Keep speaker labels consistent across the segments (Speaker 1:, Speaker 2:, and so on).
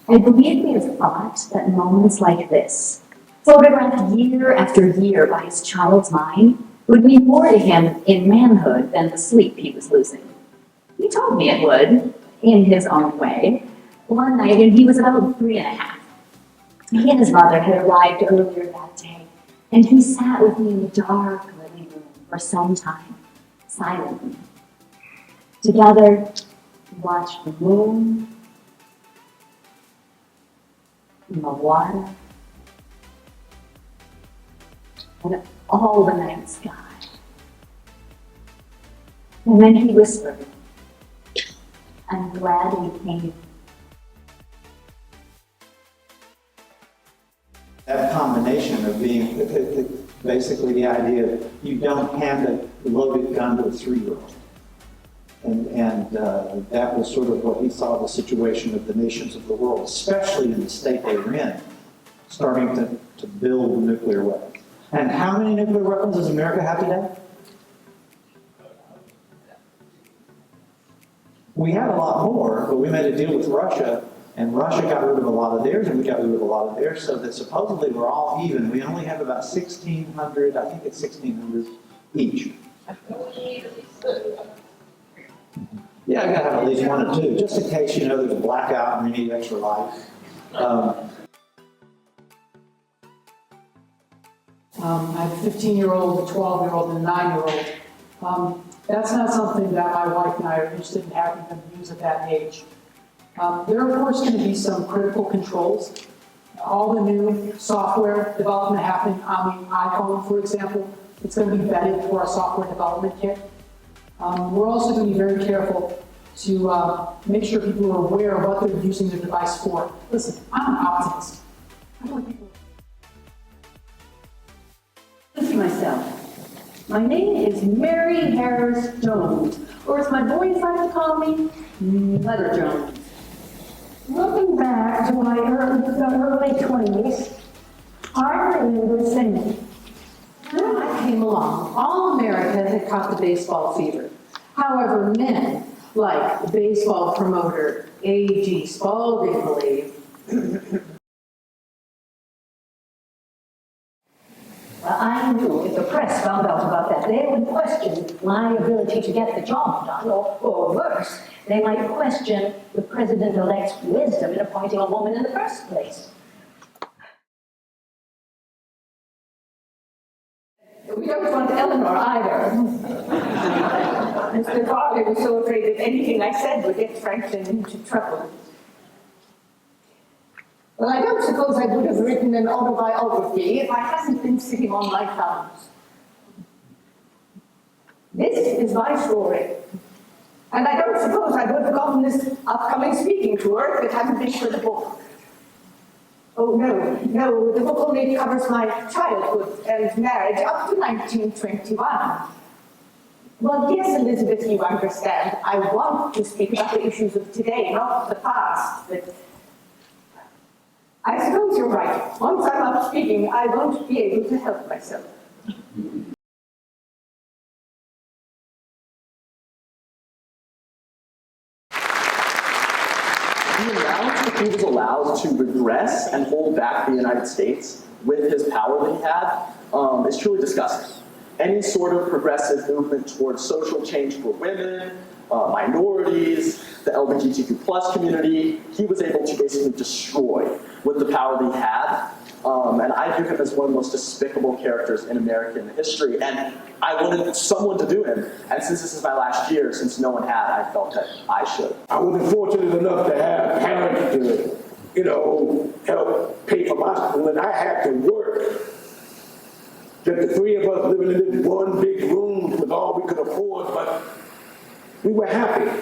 Speaker 1: I believe we have thought that moments like this, photographed year after year by his child's mind, would mean more to him in manhood than the sleep he was losing. He told me it would, in his own way, one night when he was about 3.5. He and his mother had arrived earlier that day, and he sat with me in the dark living room for some time, silently. Together, we watched the moon and the water and all the night sky. And then he whispered, "I'm glad we came."
Speaker 2: That combination of being, basically the idea that you don't hand a loaded gun to a 3-year-old. And that was sort of what he saw the situation of the nations of the world, especially in the state they were in, starting to build nuclear weapons. And how many nuclear weapons does America have today? We have a lot more, but we made a deal with Russia, and Russia got rid of a lot of theirs, and we got rid of a lot of theirs, so that supposedly we're all even. We only have about 1,600, I think it's 1,600 each. Yeah, I gotta have at least 1 or 2, just in case, you know, there's a blackout and we need extra light.
Speaker 3: I have a 15-year-old, a 12-year-old, and a 9-year-old. That's not something that my wife and I are interested in having them use at that age. There are, of course, going to be some critical controls. All the new software development happening on the iPhone, for example, it's going to be vetted for a software development kit. We're also going to be very careful to make sure people are aware of what they're using their device for. Listen, I'm an optimist. I want people.
Speaker 4: Introduce myself. My name is Mary Harris Jones, or as my boys like to call me, Letter Jones. Looking back to my early 20s, I remember singing. When I came along, all America had caught the baseball fever. However, men like the baseball promoter A.G. Spalding believe. Well, I knew if the press found out about that, they would question my ability to get the job done, or worse, they might question the president-elect's wisdom in appointing a woman in the first place. We don't want Eleanor either. Mr. Farley was so afraid that anything I said would get Franklin into trouble. Well, I don't suppose I would have written an autobiography if I hadn't been sitting on my thumbs. This is my story. And I don't suppose I would have gotten this upcoming speaking tour if it hadn't been for the book. Oh, no, the book only covers my childhood and marriage up to 1921. Well, yes, Elizabeth, you understand. I want to speak about the issues of today, not the past. But I suppose you're right. Once I'm up speaking, I won't be able to help myself.
Speaker 5: The amount that he was allowed to regress and hold back the United States with his power that he had is truly disgusting. Any sort of progressive movement towards social change for women, minorities, the LGBTQ+ community, he was able to basically destroy with the power that he had. And I view him as one of the most despicable characters in American history. And I wanted someone to do him. And since this is my last year, since no one had, I felt that I should.
Speaker 6: I was fortunate enough to have parents to, help pay for my school, and I had to work. Just the 3 of us living in this one big room was all we could afford, but we were happy.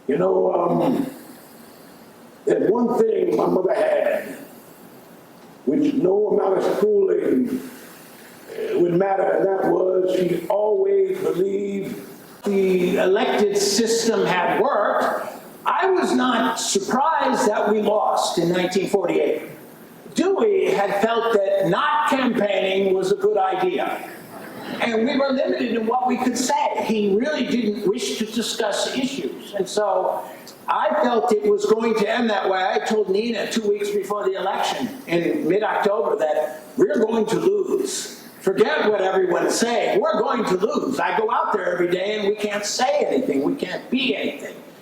Speaker 6: There's one thing my mother had, which no amount of schooling would matter, and that was she always believed the elected system had worked. I was not surprised that we lost in 1948. Dewey had felt that not campaigning was a good idea. And we were limited in what we could say. He really didn't wish to discuss issues. And so I felt it was going to end that way. I told Nina 2 weeks before the election in mid-October that we're going to lose. Forget what everyone's saying. We're going to lose. I go out there every day and we can't say anything. We can't be anything.